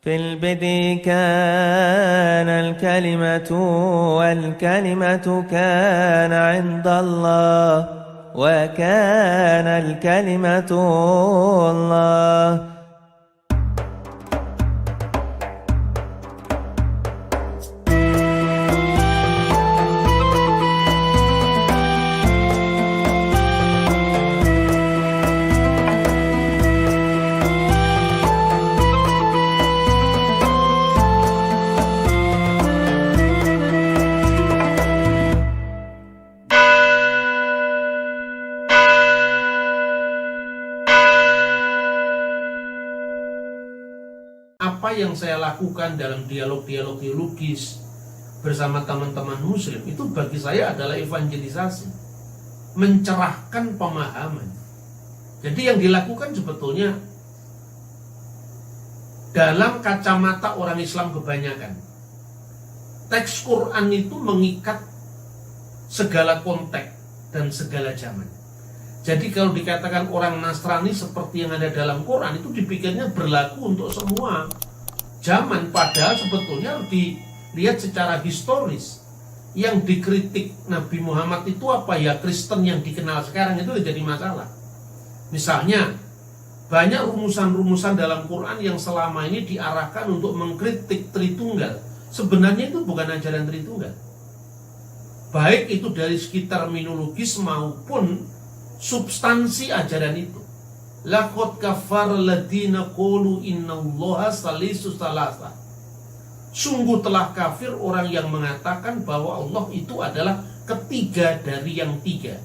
في البدء كان الكلمة والكلمة كان عند الله وكان الكلمة الله. Apa yang saya lakukan dalam dialog-dialog teologis bersama teman-teman muslim itu bagi saya adalah evangelisasi, mencerahkan pemahaman. Jadi yang dilakukan sebetulnya dalam kacamata orang Islam kebanyakan, teks Quran itu mengikat segala konteks dan segala zaman. Jadi kalau dikatakan orang Nasrani seperti yang ada dalam Quran itu dipikirnya berlaku untuk semua zaman, padahal sebetulnya harus dilihat secara historis. Yang dikritik Nabi Muhammad itu apa ya? Kristen yang dikenal sekarang itu jadi masalah. Misalnya banyak rumusan-rumusan dalam Quran yang selama ini diarahkan untuk mengkritik Tritunggal. Sebenarnya itu bukan ajaran Tritunggal, baik itu dari segi terminologis maupun substansi ajaran itu. Laqad kafara alladziina qalu innallaha salisu salasa. Sungguh telah kafir orang yang mengatakan bahwa Allah itu adalah ketiga dari yang tiga.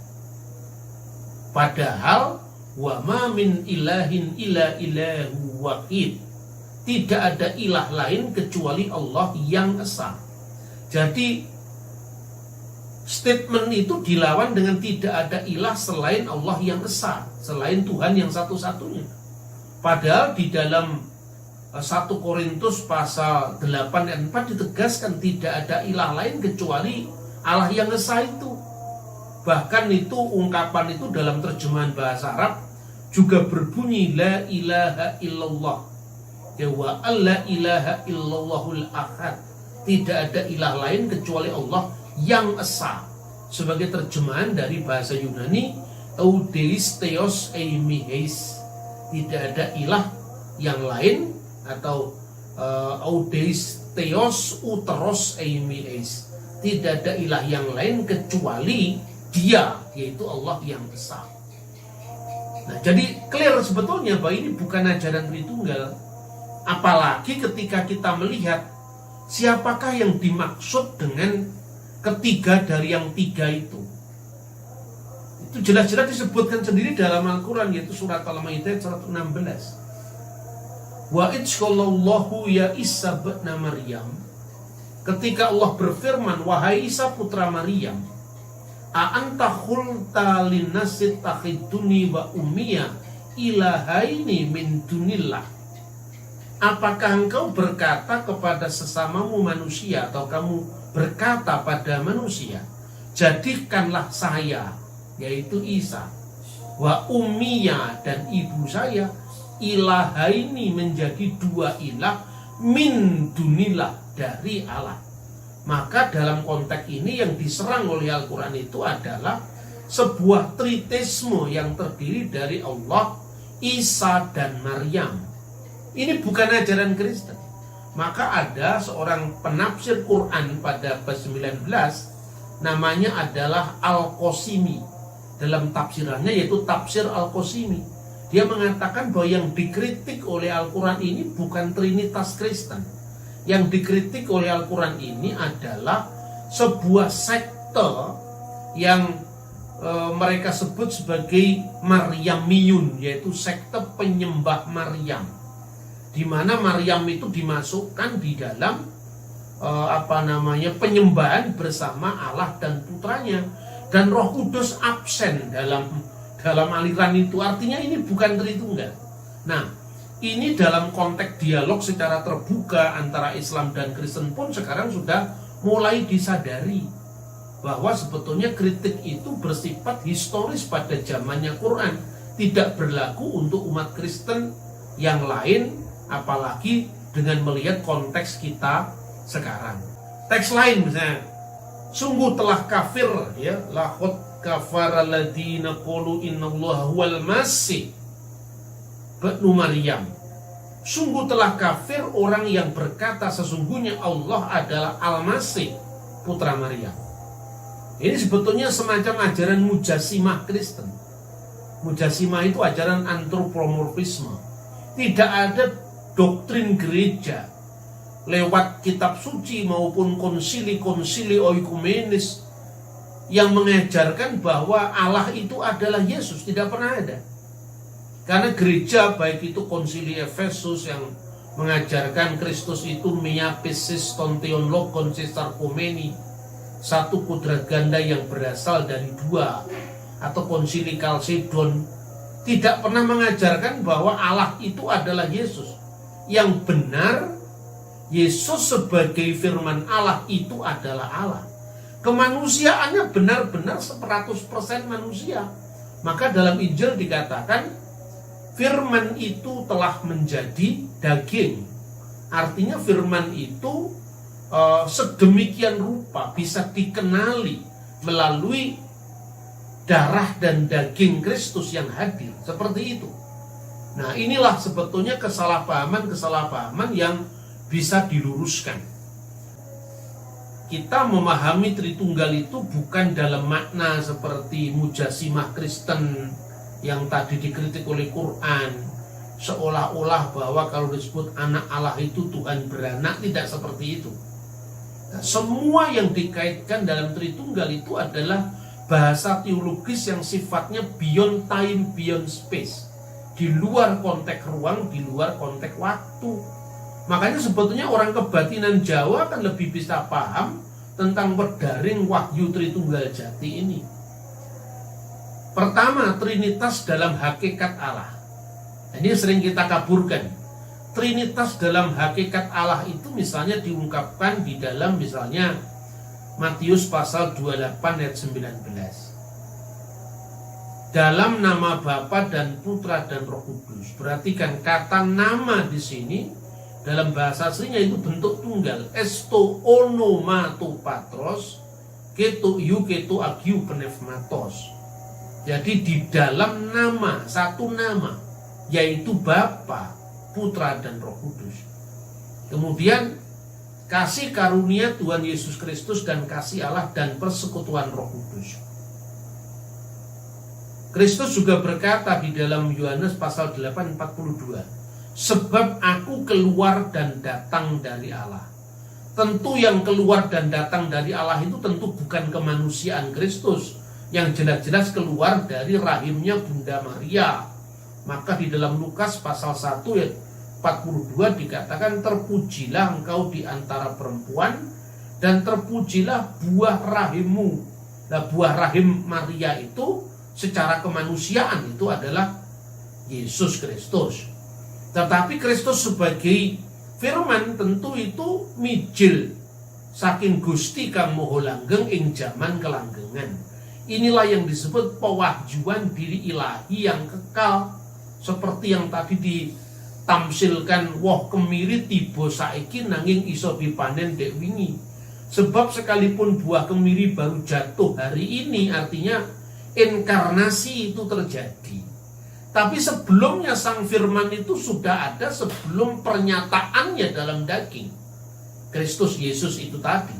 Padahal wa ma min ilahin illa ilahu wahid. Tidak ada ilah lain kecuali Allah yang esa. Jadi statement itu dilawan dengan tidak ada ilah selain Allah yang esa, selain Tuhan yang satu-satunya. Padahal di dalam 1 Korintus pasal 8 dan 4 ditegaskan tidak ada ilah lain kecuali Allah yang esa itu. Bahkan itu ungkapan itu dalam terjemahan bahasa Arab juga berbunyi la ilaha illallah. Wa alla ilaha illallahul ahad. Tidak ada ilah lain kecuali Allah yang esa. Sebagai terjemahan dari bahasa Yunani, Oudeis Theos Eimiheis. Tidak ada ilah yang lain, atau Oudeis Theos Uteros Eimiheis. Tidak ada ilah yang lain kecuali Dia, yaitu Allah yang esa. Nah, jadi clear sebetulnya bahwa ini bukan ajaran Tritunggal. Apalagi ketika kita melihat siapakah yang dimaksud dengan ketiga dari yang tiga itu. Itu jelas-jelas disebutkan sendiri dalam Al-Quran, yaitu surat Al-Maidah 116. Wa idz-qallallahu ya Isa ibn Maryam. Ketika Allah berfirman, wahai Isa putra Maryam, a anta qulta lin-nasi takhiduni wa ummiya ilahaini min dunillah. Apakah engkau berkata kepada sesamamu manusia, atau kamu berkata pada manusia, jadikanlah saya, yaitu Isa, wa ummiya, dan ibu saya, ilahaini, menjadi dua ilah, min dunillah, dari Allah. Maka dalam konteks ini yang diserang oleh Al-Quran itu adalah sebuah tritheisme yang terdiri dari Allah, Isa, dan Maryam. Ini bukan ajaran Kristen. Maka ada seorang penafsir Quran pada abad 19, namanya adalah Al-Qasimi. Dalam tafsirannya yaitu tafsir Al-Qasimi, dia mengatakan bahwa yang dikritik oleh Al-Quran ini bukan Trinitas Kristen. Yang dikritik oleh Al-Quran ini adalah sebuah sekte yang mereka sebut sebagai Maryamiyun, yaitu sekte penyembah Maryam, di mana Maryam itu dimasukkan di dalam penyembahan bersama Allah dan putranya, dan Roh Kudus absen dalam aliran itu. Artinya ini bukan Tritunggal. Nah, ini dalam konteks dialog secara terbuka antara Islam dan Kristen pun sekarang sudah mulai disadari bahwa sebetulnya kritik itu bersifat historis pada zamannya Quran, tidak berlaku untuk umat Kristen yang lain, apalagi dengan melihat konteks kita sekarang. Teks lain misalnya, sungguh telah kafir ya, laqad kafara alladziina qalu innallaha huwal masih ibnu Maryam. Sungguh telah kafir orang yang berkata sesungguhnya Allah adalah Al-Masih, putra Maryam. Ini sebetulnya semacam ajaran Mujassimah Kristen. Mujassimah itu ajaran antropomorfisme. Tidak ada doktrin gereja lewat kitab suci maupun konsili-konsili oikumenis yang mengajarkan bahwa Allah itu adalah Yesus. Tidak pernah ada. Karena gereja baik itu konsili Efesus yang mengajarkan Kristus itu miapesis tontion logon sesarkomeni, satu kudrat ganda yang berasal dari dua, atau konsili Kalsedon tidak pernah mengajarkan bahwa Allah itu adalah Yesus. Yang benar, Yesus sebagai firman Allah itu adalah Allah. Kemanusiaannya benar-benar 100% manusia. Maka dalam Injil dikatakan firman itu telah menjadi daging. Artinya firman itu sedemikian rupa bisa dikenali melalui darah dan daging Kristus yang hadir. Seperti itu. Nah, inilah sebetulnya kesalahpahaman yang bisa diluruskan. Kita memahami Tritunggal itu bukan dalam makna seperti Mujassimah Kristen yang tadi dikritik oleh Quran, seolah-olah bahwa kalau disebut anak Allah itu Tuhan beranak. Tidak seperti itu. Nah, semua yang dikaitkan dalam Tritunggal itu adalah bahasa teologis yang sifatnya beyond time, beyond space, di luar konteks ruang, di luar konteks waktu. Makanya sebetulnya orang kebatinan Jawa akan lebih bisa paham tentang pedaring wahyu Tritunggal Jati ini. Pertama, Trinitas dalam hakikat Allah. Ini sering kita kaburkan. Trinitas dalam hakikat Allah itu misalnya diungkapkan di dalam misalnya Matius pasal 28 ayat 19. Dalam nama Bapa dan Putra dan Roh Kudus. Perhatikan kata nama di sini dalam bahasa aslinya itu bentuk tunggal. Esto onomato patros keto iu keto agiu pneumatos. Jadi di dalam nama, satu nama, yaitu Bapa, Putra, dan Roh Kudus. Kemudian kasih karunia Tuhan Yesus Kristus dan kasih Allah dan persekutuan Roh Kudus. Kristus juga berkata di dalam Yohanes pasal 8:42, sebab aku keluar dan datang dari Allah. Tentu yang keluar dan datang dari Allah itu tentu bukan kemanusiaan Kristus, yang jelas-jelas keluar dari rahimnya Bunda Maria. Maka di dalam Lukas pasal 1 ayat 42 dikatakan terpujilah engkau di antara perempuan dan terpujilah buah rahimmu. Nah, buah rahim Maria itu secara kemanusiaan itu adalah Yesus Kristus. Tetapi Kristus sebagai firman tentu itu mijil saking Gusti kang moho langgeng ing jaman kelanggengan. Inilah yang disebut pewahyuan diri ilahi yang kekal, seperti yang tadi ditamsilkan woh kemiri tiba saiki nanging iso dipanen dek wingi. Sebab sekalipun buah kemiri baru jatuh hari ini, artinya inkarnasi itu terjadi. Tapi sebelumnya sang firman itu sudah ada sebelum pernyataannya dalam daging. Kristus Yesus itu tadi.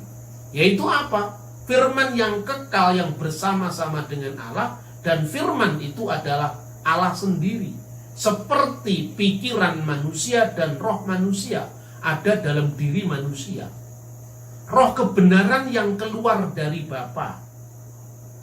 Yaitu apa? Firman yang kekal yang bersama-sama dengan Allah, dan firman itu adalah Allah sendiri. Seperti pikiran manusia dan roh manusia ada dalam diri manusia. Roh kebenaran yang keluar dari Bapa.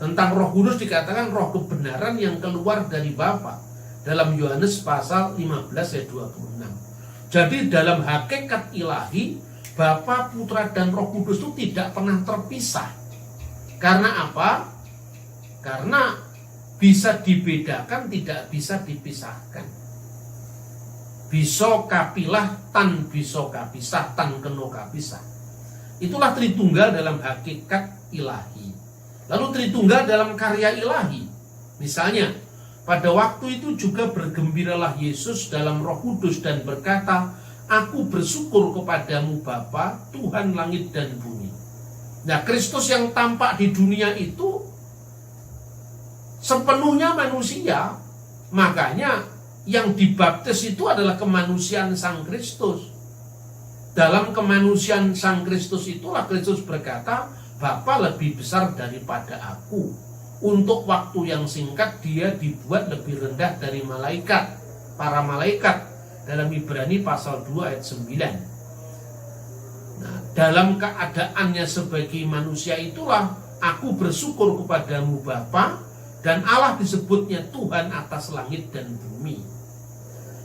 Tentang Roh Kudus dikatakan roh kebenaran yang keluar dari Bapa dalam Yohanes pasal 15 ayat 26. Jadi dalam hakikat ilahi, Bapa, Putra, dan Roh Kudus itu tidak pernah terpisah. Karena apa? Karena bisa dibedakan, tidak bisa dipisahkan. Bisa kapilah tan bisa kapisah tan keno kapisah. Itulah Tritunggal dalam hakikat ilahi. Lalu Tritunggal dalam karya ilahi. Misalnya, pada waktu itu juga bergembiralah Yesus dalam Roh Kudus dan berkata, Aku bersyukur kepadamu Bapa, Tuhan langit dan bumi. Nah, Kristus yang tampak di dunia itu sepenuhnya manusia. Makanya yang dibaptis itu adalah kemanusiaan Sang Kristus. Dalam kemanusiaan Sang Kristus itulah Kristus berkata, Bapa lebih besar daripada aku. Untuk waktu yang singkat dia dibuat lebih rendah dari malaikat, para malaikat, dalam Ibrani pasal 2 ayat 9. Nah, dalam keadaannya sebagai manusia itulah aku bersyukur kepadamu Bapa, dan Allah disebutnya Tuhan atas langit dan bumi.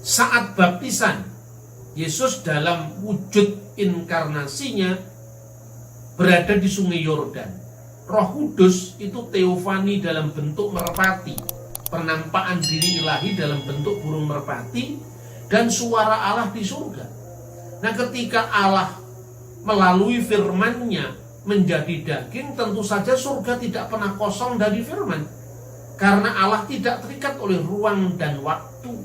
Saat baptisan, Yesus dalam wujud inkarnasinya berada di sungai Yordan. Roh Kudus itu teofani dalam bentuk merpati, penampakan diri ilahi dalam bentuk burung merpati, dan suara Allah di surga. Nah, ketika Allah melalui firman-Nya menjadi daging, tentu saja surga tidak pernah kosong dari firman, karena Allah tidak terikat oleh ruang dan waktu.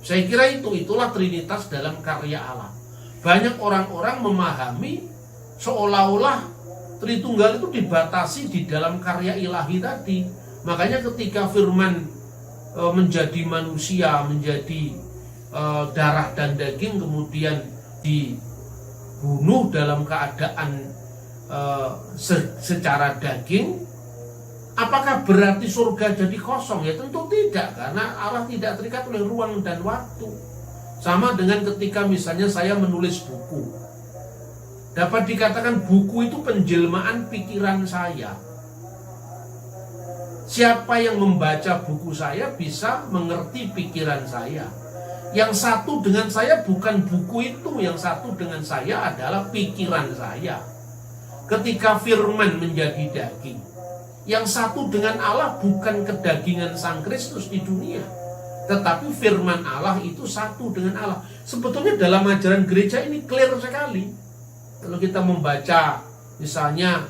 Saya kira itulah Trinitas dalam karya Allah. Banyak orang-orang memahami seolah-olah Tritunggal itu dibatasi di dalam karya ilahi tadi. Makanya ketika firman menjadi manusia, menjadi darah dan daging, kemudian dibunuh dalam keadaan secara daging, apakah berarti surga jadi kosong? Ya tentu tidak, karena Allah tidak terikat oleh ruang dan waktu. Sama dengan ketika misalnya saya menulis buku. Dapat dikatakan buku itu penjelmaan pikiran saya. Siapa yang membaca buku saya bisa mengerti pikiran saya. Yang satu dengan saya bukan buku itu, yang satu dengan saya adalah pikiran saya. Ketika firman menjadi daging, yang satu dengan Allah bukan kedagingan Sang Kristus di dunia, tetapi firman Allah itu satu dengan Allah. Sebetulnya dalam ajaran gereja ini clear sekali. Kalau kita membaca misalnya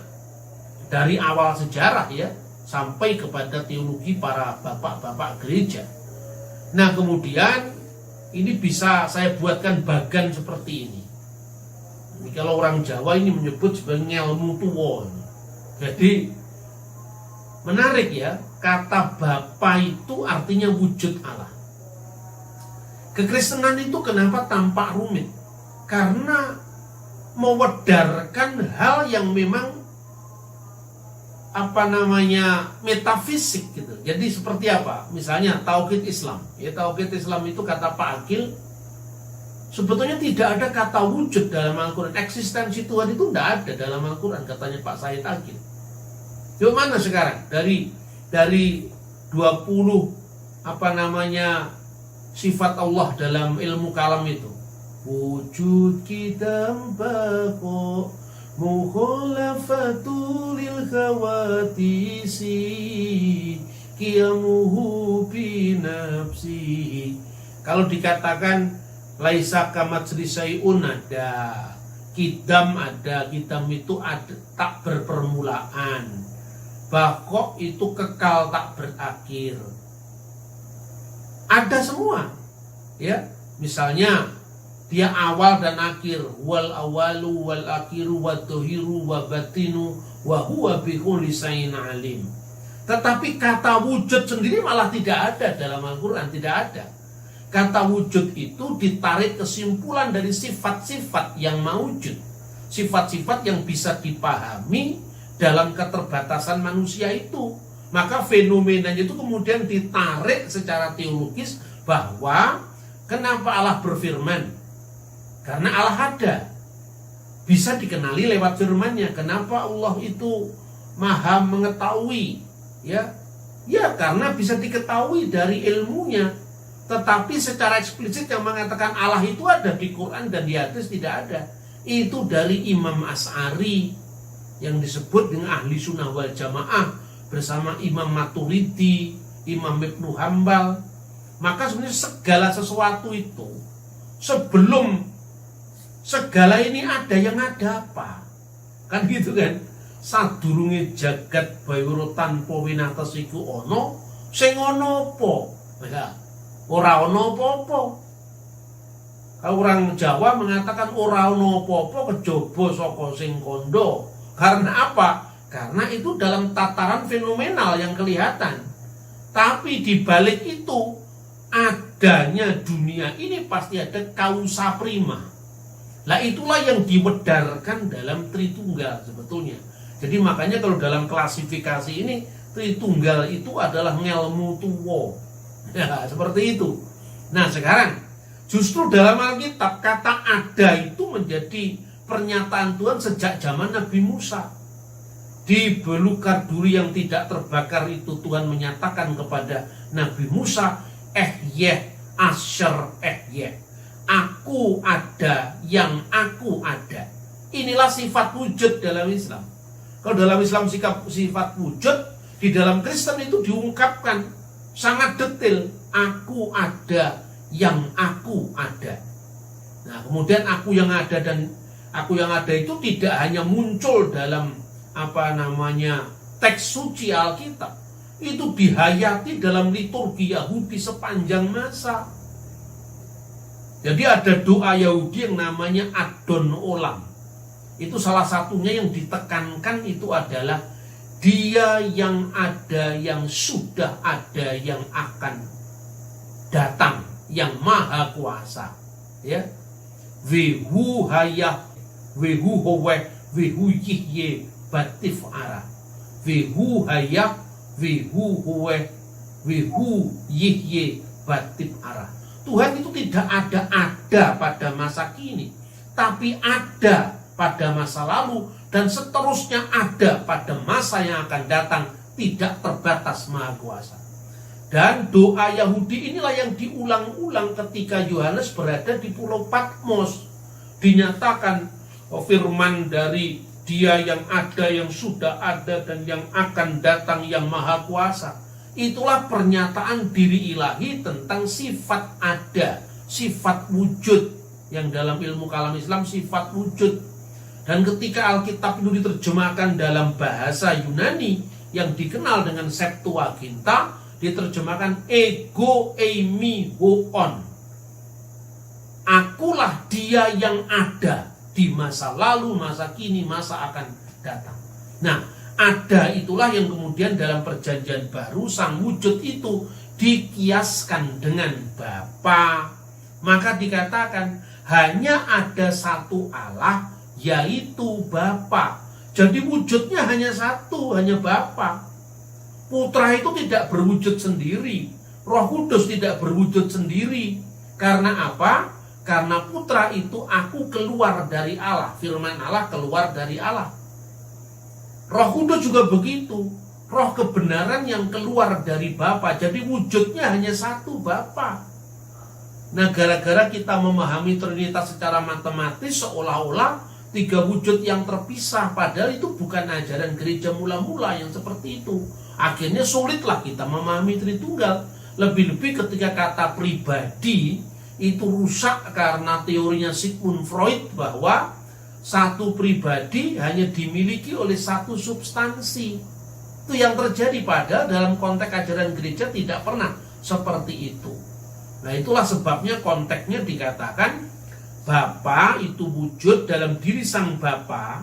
dari awal sejarah ya, sampai kepada teologi para bapak-bapak gereja. Nah, kemudian ini bisa saya buatkan bagan seperti ini. Ini kalau orang Jawa ini menyebut sebagai ngelmu tuwo. Jadi menarik ya, kata Bapa itu artinya wujud Allah. Kekristenan itu kenapa tampak rumit? Karena mewedarkan hal yang memang metafisik gitu. Jadi seperti apa? Misalnya tauhid Islam. Ya, tauhid Islam itu kata Pak Agil, sebetulnya tidak ada kata wujud dalam Al-Quran. Eksistensi Tuhan itu tidak ada dalam Al-Quran, katanya Pak Said Agil. Di mana sekarang? Dari 20 sifat Allah dalam ilmu kalam itu. Wujud kita bako mukhalafatul khawatisi qiyamuhu binafsi. Kalau dikatakan laisa kamatsri syai'un, ada kidam, kidam itu ada, tak berpermulaan. Bako itu kekal, tak berakhir. Ada semua ya. Misalnya dia awal dan akhir, wal awalu wal akhiru wad dhahiru wa batinu wa huwa bi kulli syai'in alim. Tetapi kata wujud sendiri malah tidak ada dalam Al-Qur'an, tidak ada. Kata wujud itu ditarik kesimpulan dari sifat-sifat yang maujud, sifat-sifat yang bisa dipahami dalam keterbatasan manusia itu. Maka fenomenanya itu kemudian ditarik secara teologis bahwa kenapa Allah berfirman? Karena Allah ada, bisa dikenali lewat firman-Nya. Kenapa Allah itu maha mengetahui? Ya, karena bisa diketahui dari ilmunya. Tetapi secara eksplisit yang mengatakan Allah itu ada di Quran dan di hadis tidak ada. Itu dari Imam Asy'ari yang disebut dengan ahli sunnah wal jamaah bersama Imam Maturidi, Imam Ibnu Hambal. Maka sebenarnya segala sesuatu itu sebelum segala ini ada, yang ada apa? Kan gitu kan? Sadurunge jagat bayura tanpa winates iku ana, sing ana apa? Ya, ora ana apa-apa. Orang Jawa mengatakan ora ono apa-apa kejaba saka sing kondo. Karena apa? Karena itu dalam tataran fenomenal yang kelihatan. Tapi di balik itu adanya dunia ini pasti ada kausa prima. Lah itulah yang diwedarkan dalam Tritunggal sebetulnya. Jadi makanya kalau dalam klasifikasi ini Tritunggal itu adalah ngelmu tuwo. Ya, seperti itu. Nah, sekarang justru dalam Alkitab kata ada itu menjadi pernyataan Tuhan sejak zaman Nabi Musa. Di belukar duri yang tidak terbakar itu Tuhan menyatakan kepada Nabi Musa, Asher aku ada yang aku ada. Inilah sifat wujud dalam Islam. Kalau dalam Islam sifat wujud, di dalam Kristen itu diungkapkan sangat detail. Aku ada yang aku ada. Nah, kemudian aku yang ada dan aku yang ada itu tidak hanya muncul dalam teks suci Alkitab, itu dihayati dalam liturgi Yahudi sepanjang masa. Jadi ada doa Yahudi yang namanya Adon Olam. Itu salah satunya yang ditekankan itu adalah Dia yang ada, yang sudah ada, yang akan datang, yang maha kuasa. Ya, Vehu hayah, Vehu howeh, Vehu yihye, Batif ara, Vehu hayah, Vehu howeh, Vehu yihye, Batif ara. Tuhan itu tidak ada pada masa kini, tapi ada pada masa lalu dan seterusnya ada pada masa yang akan datang, tidak terbatas maha kuasa. Dan doa Yahudi inilah yang diulang-ulang ketika Yohanes berada di Pulau Patmos. Dinyatakan firman dari Dia yang ada, yang sudah ada, dan yang akan datang, yang maha kuasa. Itulah pernyataan diri ilahi tentang sifat ada, sifat wujud, yang dalam ilmu kalam Islam sifat wujud. Dan ketika Alkitab itu diterjemahkan dalam bahasa Yunani yang dikenal dengan Septuaginta, diterjemahkan ego eimi hoon. Akulah Dia yang ada di masa lalu, masa kini, masa akan datang. Nah, ada itulah yang kemudian dalam perjanjian baru sang wujud itu dikiaskan dengan Bapa. Maka dikatakan hanya ada satu Allah, yaitu Bapa. Jadi wujudnya hanya satu, hanya Bapa. Putra itu tidak berwujud sendiri, Roh Kudus tidak berwujud sendiri. Karena apa? Karena putra itu aku keluar dari Allah, firman Allah keluar dari Allah. Roh Kudus juga begitu, roh kebenaran yang keluar dari Bapa. Jadi wujudnya hanya satu, Bapa. Nah, gara-gara kita memahami Trinitas secara matematis seolah-olah tiga wujud yang terpisah, padahal itu bukan ajaran gereja mula-mula yang seperti itu. Akhirnya sulitlah kita memahami Tritunggal. Lebih-lebih ketika kata pribadi itu rusak karena teorinya Sigmund Freud bahwa satu pribadi hanya dimiliki oleh satu substansi. Itu yang terjadi, padahal dalam konteks ajaran gereja tidak pernah seperti itu. Nah, itulah sebabnya konteksnya dikatakan Bapa itu wujud, dalam diri sang Bapa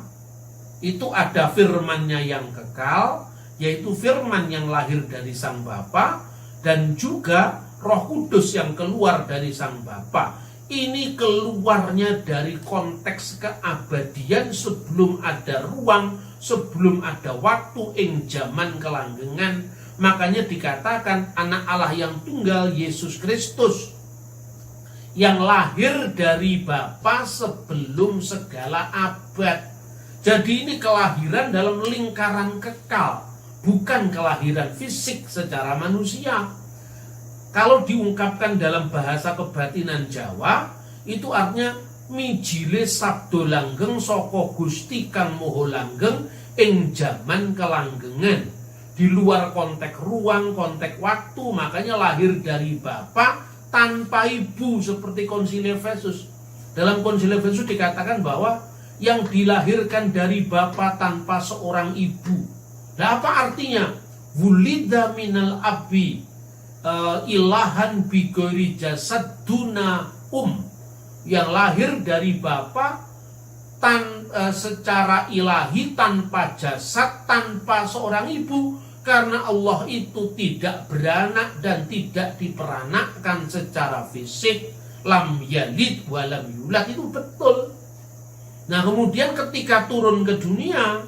itu ada firman-Nya yang kekal, yaitu firman yang lahir dari sang Bapa, dan juga Roh Kudus yang keluar dari sang Bapa. Ini keluarnya dari konteks keabadian sebelum ada ruang, sebelum ada waktu, ing zaman kelanggengan. Makanya dikatakan anak Allah yang tunggal, Yesus Kristus, yang lahir dari Bapa sebelum segala abad. Jadi ini kelahiran dalam lingkaran kekal, bukan kelahiran fisik secara manusia. Kalau diungkapkan dalam bahasa kebatinan Jawa, itu artinya mijile sabdo langgeng saka Gusti kang moho langgeng ing jaman kelanggengan. Di luar konteks ruang, konteks waktu, makanya lahir dari Bapa tanpa ibu seperti Konsili Efesus. Dalam Konsili Efesus dikatakan bahwa yang dilahirkan dari Bapa tanpa seorang ibu. Nah, apa artinya? Wulida minal abi ilahan bigori jasad duna yang lahir dari Bapa secara ilahi, tanpa jasad, tanpa seorang ibu. Karena Allah itu tidak beranak dan tidak diperanakkan secara fisik. Lam yalid walam yulad, itu betul. Nah kemudian ketika turun ke dunia,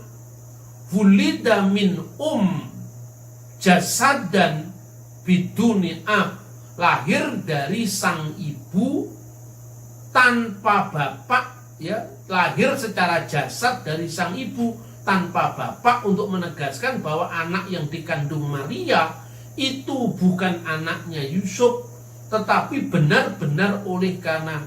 wulida min jasadan biduni ab, lahir dari sang ibu tanpa bapak, ya, lahir secara jasad dari sang ibu tanpa bapak, untuk menegaskan bahwa anak yang dikandung Maria itu bukan anaknya Yusuf, tetapi benar-benar oleh karena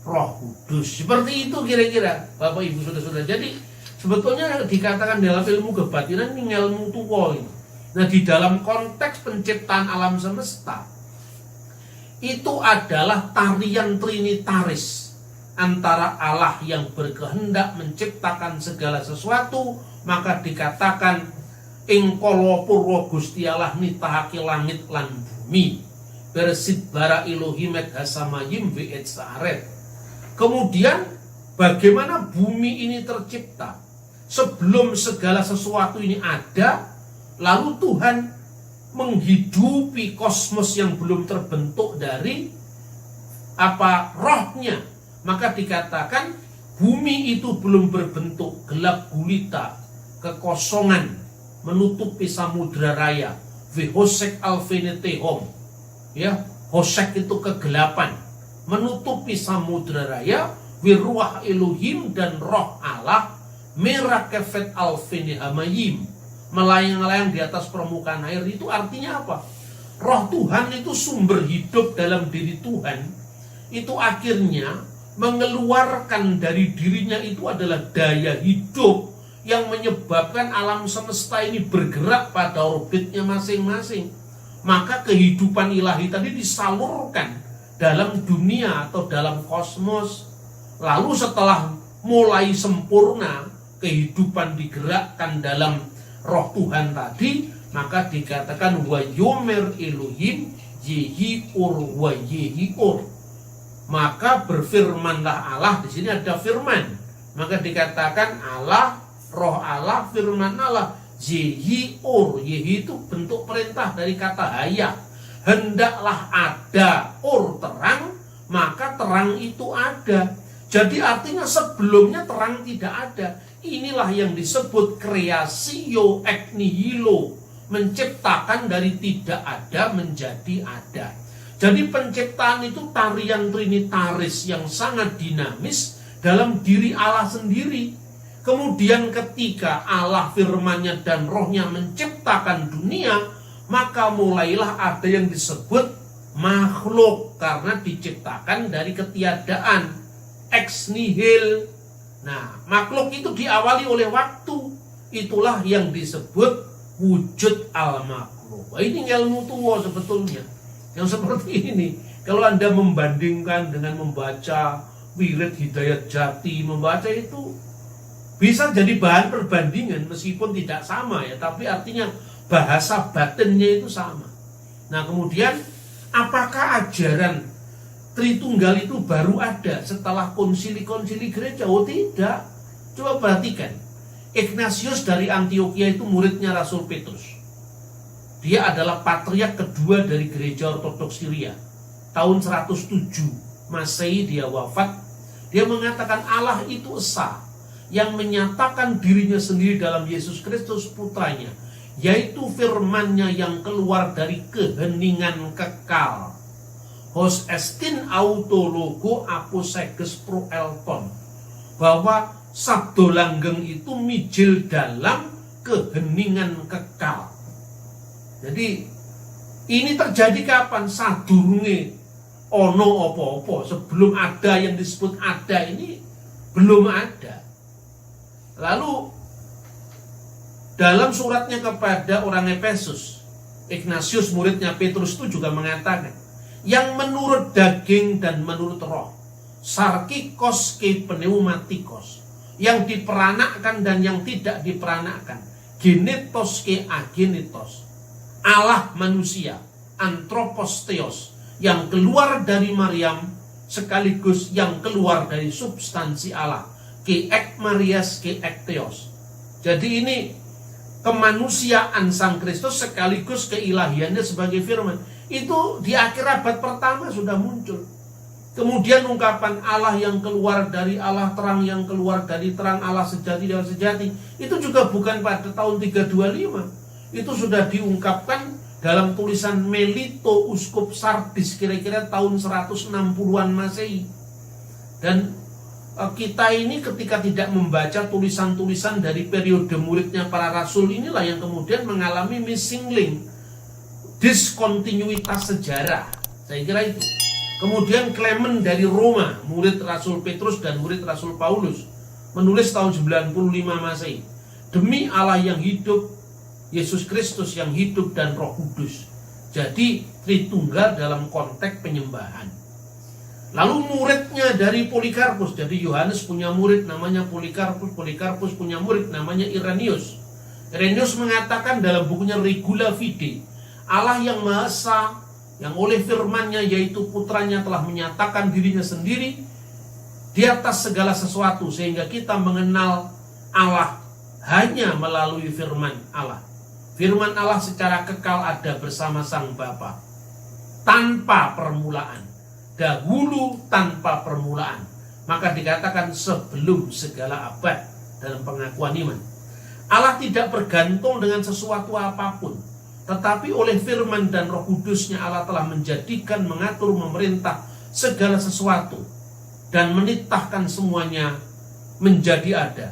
Roh Kudus. Seperti itu kira-kira Bapak Ibu Saudara-saudara. Jadi sebetulnya dikatakan dalam ilmu kebatinan ini ilmu tua ini. Nah di dalam konteks penciptaan alam semesta itu adalah tarian trinitaris antara Allah yang berkehendak menciptakan segala sesuatu, maka dikatakan ing kala purwa Gusti Allah nitahake langit lan bumi bersid bara Elohim et hasamayim ve'et sa'aret. Kemudian bagaimana bumi ini tercipta? Sebelum segala sesuatu ini ada, lalu Tuhan menghidupi kosmos yang belum terbentuk dari rohnya. Maka dikatakan bumi itu belum berbentuk, gelap gulita, kekosongan menutupi samudra raya. Vihosek alfenetehom, ya, hosek itu kegelapan, menutupi samudra raya. Wiruah Elohim, dan roh Allah merakefet alfenehamayim, melayang-layang di atas permukaan air. Itu artinya apa? Roh Tuhan itu sumber hidup dalam diri Tuhan, itu akhirnya mengeluarkan dari dirinya itu adalah daya hidup yang menyebabkan alam semesta ini bergerak pada orbitnya masing-masing. Maka kehidupan ilahi tadi disalurkan dalam dunia atau dalam kosmos. Lalu setelah mulai sempurna kehidupan digerakkan dalam roh Tuhan tadi, maka dikatakan wa yomer Elohim yehi ur wa yehi ur. Maka berfirmanlah Allah. Di sini ada firman. Maka dikatakan Allah, roh Allah, firman Allah. Yehi ur. Yehi itu bentuk perintah dari kata haya. Hendaklah ada ur, terang, maka terang itu ada. Jadi artinya sebelumnya terang tidak ada. Inilah yang disebut kreasio ex nihilo, menciptakan dari tidak ada menjadi ada. Jadi penciptaan itu tarian trinitaris yang sangat dinamis dalam diri Allah sendiri. Kemudian ketika Allah firman-Nya dan rohnya menciptakan dunia, maka mulailah ada yang disebut makhluk, karena diciptakan dari ketiadaan, ex nihil. Nah, makhluk itu diawali oleh waktu. Itulah yang disebut wujud al-makhluk. Ini ilmu tua sebetulnya. Yang seperti ini, kalau Anda membandingkan dengan membaca Wirid Hidayat Jati, membaca itu bisa jadi bahan perbandingan meskipun tidak sama ya, tapi artinya bahasa batinnya itu sama. Nah kemudian apakah ajaran Tritunggal itu baru ada setelah konsili-konsili gereja? Oh tidak. Coba perhatikan, Ignatius dari Antioquia itu muridnya Rasul Petrus. Dia adalah patriark kedua dari gereja ortodoks Syria. Tahun 107 Masehi dia wafat. Dia mengatakan Allah itu esa, yang menyatakan dirinya sendiri dalam Yesus Kristus putranya, yaitu firman-Nya yang keluar dari keheningan kekal. Hos estin autologo aposeges pro elton, bahwa sabdo langgeng itu mijil dalam keheningan kekal. Jadi ini terjadi kapan? Sadurunge ono opo-opo, sebelum ada yang disebut ada ini belum ada. Lalu dalam suratnya kepada orang Efesus, Ignatius muridnya Petrus itu juga mengatakan, yang menurut daging dan menurut roh, sarkikos ke pneumatikos, yang diperanakkan dan yang tidak diperanakkan, genetos ke agenitos, Allah manusia, anthropos theos, yang keluar dari Maryam, sekaligus yang keluar dari substansi Allah. Ke ek Marias, ke ek Theos. Jadi ini kemanusiaan Sang Kristus sekaligus keilahiannya sebagai firman. Itu di akhir abad pertama sudah muncul. Kemudian ungkapan Allah yang keluar dari Allah, terang yang keluar dari terang, Allah sejati dan sejati, itu juga bukan pada tahun 325. Itu sudah diungkapkan dalam tulisan Melito Uskup Sardis kira-kira tahun 160-an Masehi. Dan kita ini ketika tidak membaca tulisan-tulisan dari periode muridnya para rasul, inilah yang kemudian mengalami missing link, diskontinuitas sejarah. Saya kira itu. Kemudian Clement dari Roma, murid Rasul Petrus dan murid Rasul Paulus, menulis tahun 95 Masehi. Demi Allah yang hidup, Yesus Kristus yang hidup dan Roh Kudus. Jadi Tritunggal dalam konteks penyembahan. Lalu muridnya dari Polikarpus, jadi Yohanes punya murid namanya Polikarpus, Polikarpus punya murid namanya Irenaeus. Irenaeus mengatakan dalam bukunya Regula Fide, Allah yang Maha Esa, yang oleh firman-Nya yaitu putranya telah menyatakan dirinya sendiri di atas segala sesuatu, sehingga kita mengenal Allah hanya melalui firman Allah. Firman Allah secara kekal ada bersama Sang Bapa, tanpa permulaan, dahulu tanpa permulaan, maka dikatakan sebelum segala abad dalam pengakuan iman. Allah tidak bergantung dengan sesuatu apapun, tetapi oleh firman dan Roh Kudusnya Allah telah menjadikan, mengatur, memerintah segala sesuatu dan menitahkan semuanya menjadi ada.